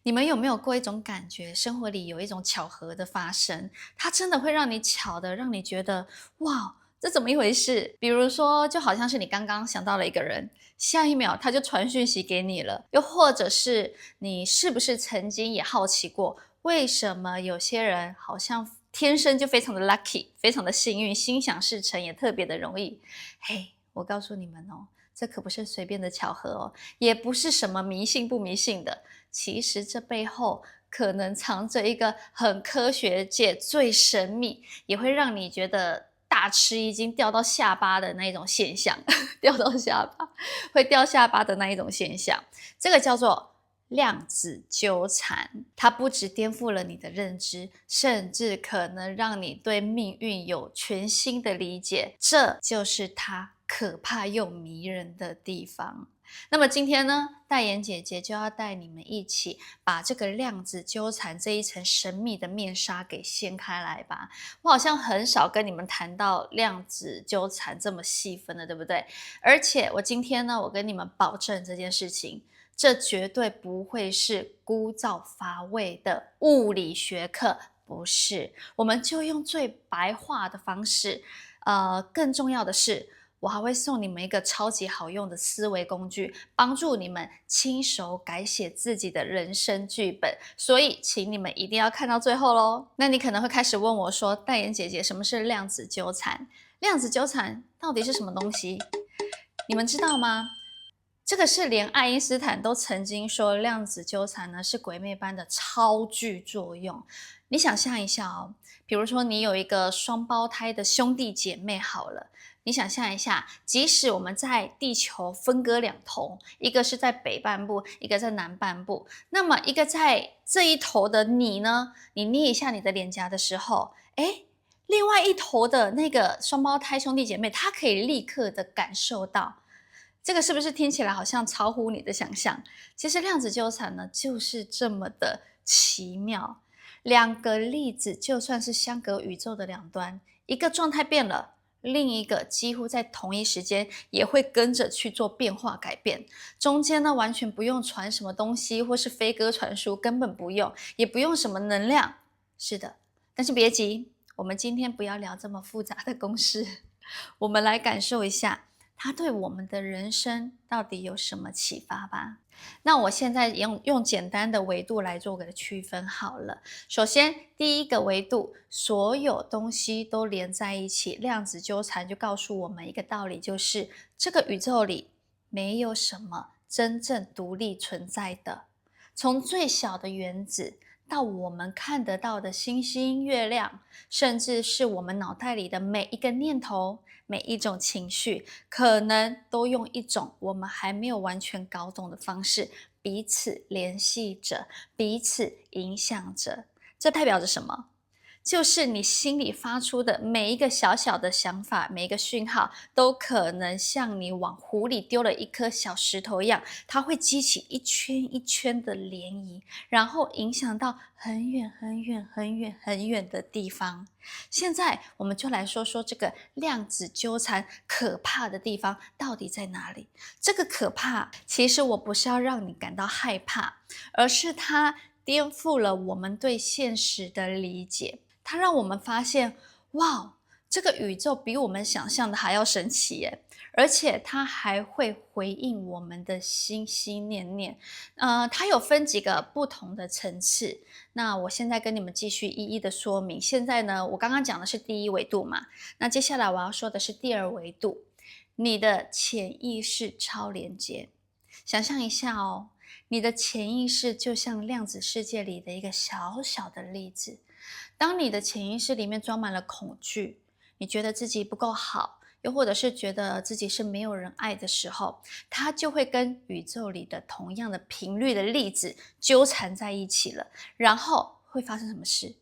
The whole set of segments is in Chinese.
你们有没有过一种感觉，生活里有一种巧合的发生，它真的会让你巧的，让你觉得哇，这怎么一回事？比如说，就好像是你刚刚想到了一个人，下一秒他就传讯息给你了，又或者是你是不是曾经也好奇过，为什么有些人好像天生就非常的 lucky，非常的幸运，心想事成也特别的容易？嘿，我告诉你们哦，这可不是随便的巧合哦，也不是什么迷信不迷信的。其实这背后可能藏着一个很科学界最神秘，也会让你觉得大吃一惊、掉到下巴的那一种现象，掉到下巴会掉下巴的那一种现象，这个叫做量子纠缠。它不只颠覆了你的认知，甚至可能让你对命运有全新的理解，这就是它可怕又迷人的地方。那么今天呢，代言姐姐就要带你们一起把这个量子纠缠这一层神秘的面纱给掀开来吧。我好像很少跟你们谈到量子纠缠这么细分的，对不对？而且我今天呢，我跟你们保证这件事情，这绝对不会是枯燥乏味的物理学课，不是，我们就用最白话的方式。更重要的是，我还会送你们一个超级好用的思维工具，帮助你们亲手改写自己的人生剧本。所以，请你们一定要看到最后咯。那你可能会开始问我说，代言姐姐，什么是量子纠缠？量子纠缠到底是什么东西？你们知道吗？这个是连爱因斯坦都曾经说，量子纠缠呢是鬼魅般的超距作用。你想象一下哦，比如说你有一个双胞胎的兄弟姐妹好了，你想象一下，即使我们在地球分割两头，一个是在北半部，一个在南半部，那么一个在这一头的你呢，你捏一下你的脸颊的时候，诶，另外一头的那个双胞胎兄弟姐妹，他可以立刻的感受到。这个是不是听起来好像超乎你的想象？其实量子纠缠呢，就是这么的奇妙。两个粒子就算是相隔宇宙的两端，一个状态变了，另一个几乎在同一时间也会跟着去做变化改变。中间呢，完全不用传什么东西，或是飞鸽传书，根本不用，也不用什么能量。是的，但是别急，我们今天不要聊这么复杂的公式，我们来感受一下它对我们的人生到底有什么启发吧。那我现在用简单的维度来做个区分好了。首先，第一个维度，所有东西都连在一起，量子纠缠就告诉我们一个道理，就是这个宇宙里没有什么真正独立存在的。从最小的原子到我们看得到的星星、月亮，甚至是我们脑袋里的每一个念头、每一种情绪，可能都用一种我们还没有完全搞懂的方式彼此联系着，彼此影响着。这代表着什么？就是你心里发出的每一个小小的想法，每一个讯号，都可能像你往湖里丢了一颗小石头一样，它会激起一圈一圈的涟漪，然后影响到很远很远很远很远的地方。现在我们就来说说这个量子纠缠可怕的地方到底在哪里。这个可怕，其实我不是要让你感到害怕，而是它颠覆了我们对现实的理解。它让我们发现，哇，这个宇宙比我们想象的还要神奇耶！而且它还会回应我们的心心念念。它有分几个不同的层次。那我现在跟你们继续一一的说明。现在呢，我刚刚讲的是第一维度嘛，那接下来我要说的是第二维度，你的潜意识超连接。想象一下哦，你的潜意识就像量子世界里的一个小小的粒子。当你的潜意识里面装满了恐惧，你觉得自己不够好，又或者是觉得自己是没有人爱的时候，它就会跟宇宙里的同样的频率的粒子纠缠在一起了。然后会发生什么事？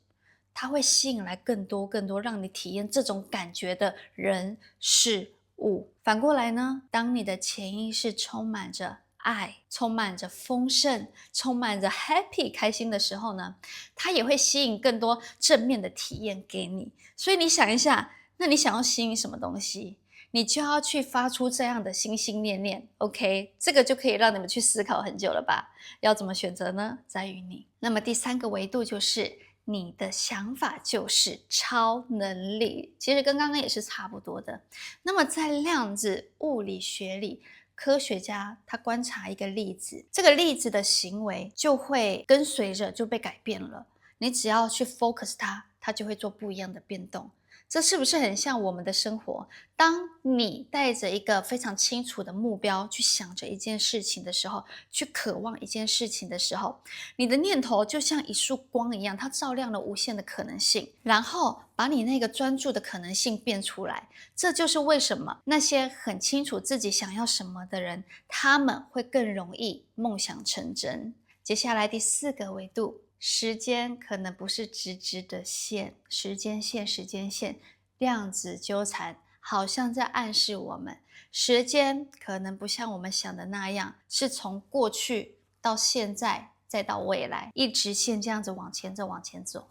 它会吸引来更多更多让你体验这种感觉的人事物。反过来呢，当你的潜意识充满着爱，充满着丰盛，充满着 happy 开心的时候呢，它也会吸引更多正面的体验给你。所以你想一下，那你想要吸引什么东西？你就要去发出这样的心心念念 ，OK， 这个就可以让你们去思考很久了吧？要怎么选择呢？在于你。那么第三个维度就是你的想法就是超能力，其实跟刚刚也是差不多的。那么在量子物理学里，科学家他观察一个粒子，这个粒子的行为就会跟随着就被改变了。你只要去 focus 它，它就会做不一样的变动。这是不是很像我们的生活？当你带着一个非常清楚的目标去想着一件事情的时候，去渴望一件事情的时候，你的念头就像一束光一样，它照亮了无限的可能性，然后把你那个专注的可能性变出来。这就是为什么那些很清楚自己想要什么的人，他们会更容易梦想成真。接下来第四个维度，时间可能不是直直的线，时间线，量子纠缠好像在暗示我们，时间可能不像我们想的那样，是从过去到现在再到未来，一直线这样子往前走。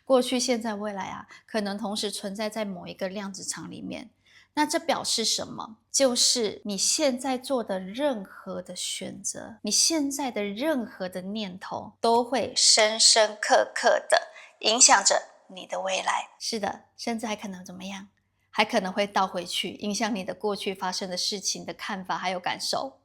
过去、现在、未来啊，可能同时存在在某一个量子场里面。那这表示什么？就是你现在做的任何的选择，你现在的任何的念头，都会深深刻刻的影响着你的未来。是的，甚至还可能怎么样？还可能会倒回去，影响你的过去发生的事情的看法还有感受。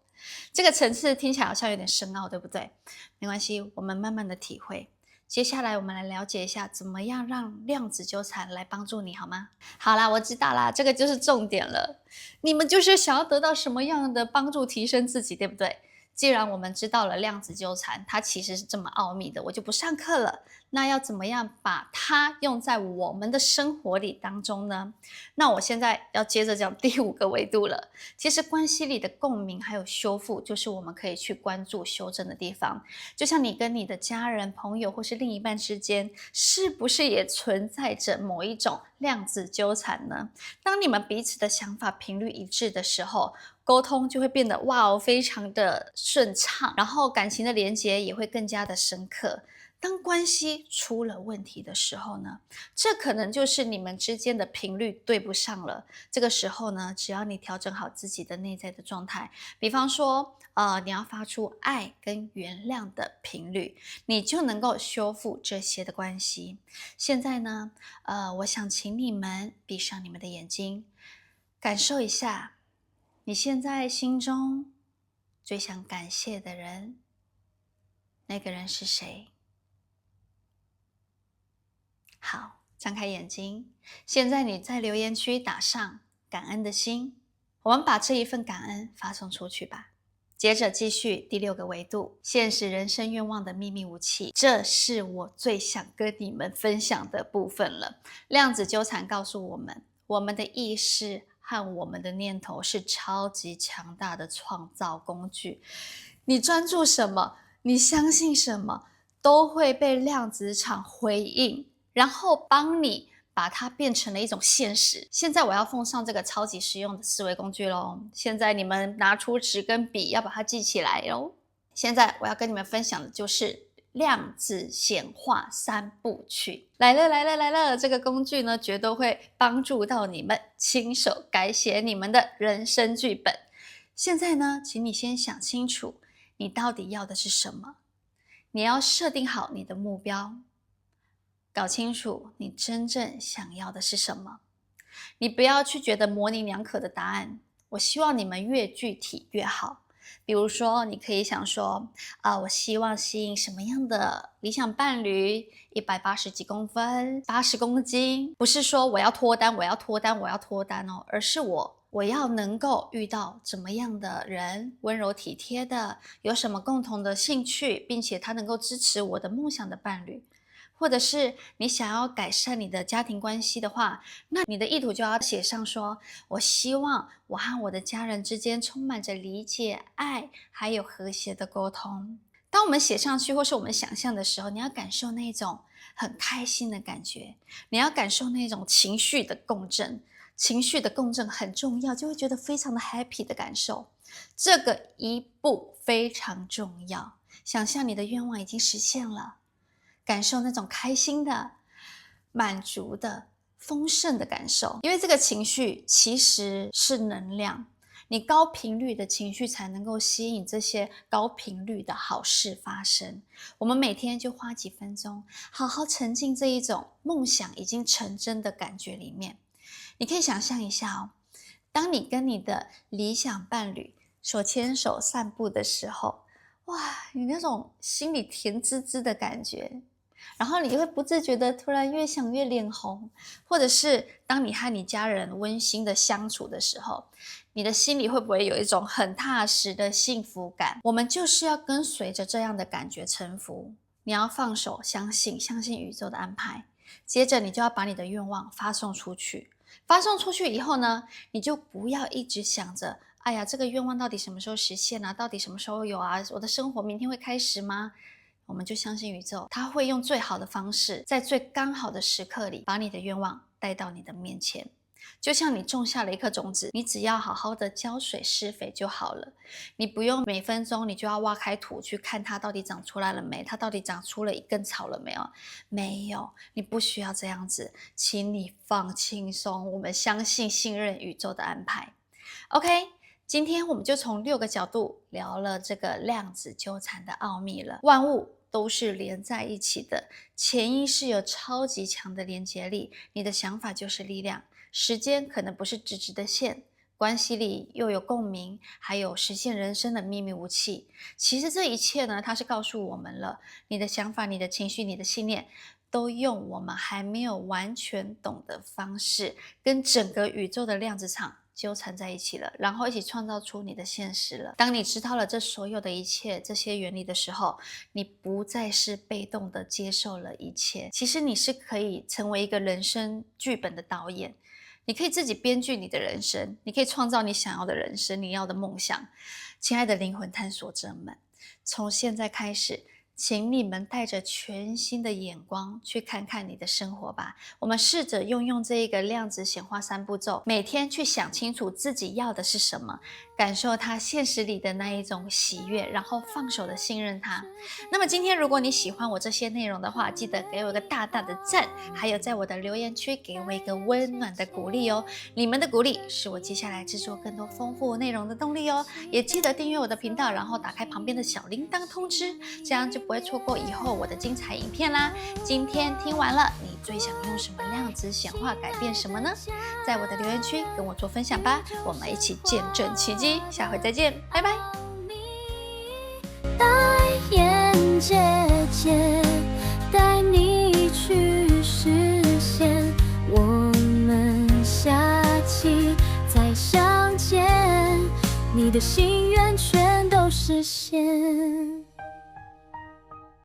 这个层次听起来好像有点深奥，对不对？没关系，我们慢慢的体会。接下来我们来了解一下，怎么样让量子纠缠来帮助你，好吗？好啦，我知道啦，这个就是重点了。你们就是想要得到什么样的帮助提升自己，对不对？既然我们知道了量子纠缠，它其实是这么奥秘的，我就不上课了。那要怎么样把它用在我们的生活里当中呢？那我现在要接着讲第五个维度了。其实关系里的共鸣还有修复，就是我们可以去关注修正的地方。就像你跟你的家人、朋友或是另一半之间，是不是也存在着某一种量子纠缠呢？当你们彼此的想法频率一致的时候，沟通就会变得非常的顺畅，然后感情的连结也会更加的深刻。当关系出了问题的时候呢，这可能就是你们之间的频率对不上了。这个时候呢，只要你调整好自己的内在的状态，比方说，你要发出爱跟原谅的频率，你就能够修复这些的关系。现在呢，我想请你们闭上你们的眼睛，感受一下你现在心中最想感谢的人，那个人是谁？好，张开眼睛。现在你在留言区打上感恩的心，我们把这一份感恩发送出去吧。接着继续第六个维度，现实人生愿望的秘密武器，这是我最想跟你们分享的部分了。量子纠缠告诉我们，我们的意识和我们的念头是超级强大的创造工具。你专注什么，你相信什么，都会被量子场回应，然后帮你把它变成了一种现实。现在我要奉上这个超级实用的思维工具咯，现在你们拿出纸跟笔，要把它记起来哦。现在我要跟你们分享的就是量子显化三部曲。来了，这个工具呢，绝对会帮助到你们亲手改写你们的人生剧本。现在呢，请你先想清楚，你到底要的是什么？你要设定好你的目标，搞清楚你真正想要的是什么。你不要去觉得模棱两可的答案，我希望你们越具体越好。比如说，你可以想说，我希望吸引什么样的理想伴侣？180几公分，80公斤。不是说我要脱单哦，而是我要能够遇到怎么样的人，温柔体贴的，有什么共同的兴趣，并且他能够支持我的梦想的伴侣。或者是你想要改善你的家庭关系的话，那你的意图就要写上说，我希望我和我的家人之间充满着理解、爱，还有和谐的沟通。当我们写上去或是我们想象的时候，你要感受那种很开心的感觉，你要感受那种情绪的共振。情绪的共振很重要，就会觉得非常的 happy 的感受。这个一步非常重要。想象你的愿望已经实现了，感受那种开心的、满足的、丰盛的感受，因为这个情绪其实是能量。你高频率的情绪才能够吸引这些高频率的好事发生。我们每天就花几分钟，好好沉浸这一种梦想已经成真的感觉里面。你可以想象一下哦，当你跟你的理想伴侣手牵手散步的时候，哇，你那种心里甜滋滋的感觉，然后你会不自觉的突然越想越脸红，或者是当你和你家人温馨的相处的时候，你的心里会不会有一种很踏实的幸福感？我们就是要跟随着这样的感觉臣服，你要放手，相信宇宙的安排。接着你就要把你的愿望发送出去，发送出去以后呢，你就不要一直想着，哎呀，这个愿望到底什么时候实现啊？到底什么时候有啊？我的生活明天会开始吗？我们就相信宇宙，它会用最好的方式，在最刚好的时刻里，把你的愿望带到你的面前。就像你种下了一颗种子，你只要好好的浇水施肥就好了。你不用每分钟你就要挖开土去看它到底长出来了没，它到底长出了一根草了没有？没有，你不需要这样子，请你放轻松，我们相信信任宇宙的安排。OK，今天我们就从6个角度聊了这个量子纠缠的奥秘了。万物都是连在一起的，潜意识有超级强的连结力，你的想法就是力量。时间可能不是直直的线，关系里又有共鸣，还有实现人生的秘密武器。其实这一切呢，它是告诉我们了，你的想法、你的情绪、你的信念，都用我们还没有完全懂的方式，跟整个宇宙的量子场纠缠在一起了，然后一起创造出你的现实了。当你知道了这所有的一切，这些原理的时候，你不再是被动的接受了一切，其实你是可以成为一个人生剧本的导演。你可以自己编剧你的人生，你可以创造你想要的人生，你要的梦想。亲爱的灵魂探索者们，从现在开始，请你们带着全新的眼光去看看你的生活吧。我们试着用这一个量子显化3步骤，每天去想清楚自己要的是什么，感受它现实里的那一种喜悦，然后放手的信任它。那么今天如果你喜欢我这些内容的话，记得给我一个大大的赞，还有在我的留言区给我一个温暖的鼓励哦。你们的鼓励是我接下来制作更多丰富内容的动力哦。也记得订阅我的频道，然后打开旁边的小铃铛通知，这样就不会错过以后我的精彩影片啦。今天听完了，你最想用什么量子显化改变什么呢？在我的留言区跟我做分享吧，我们一起见证奇迹。下回再见，拜拜。带眼姐姐带你去实现，我们下期再相见，你的心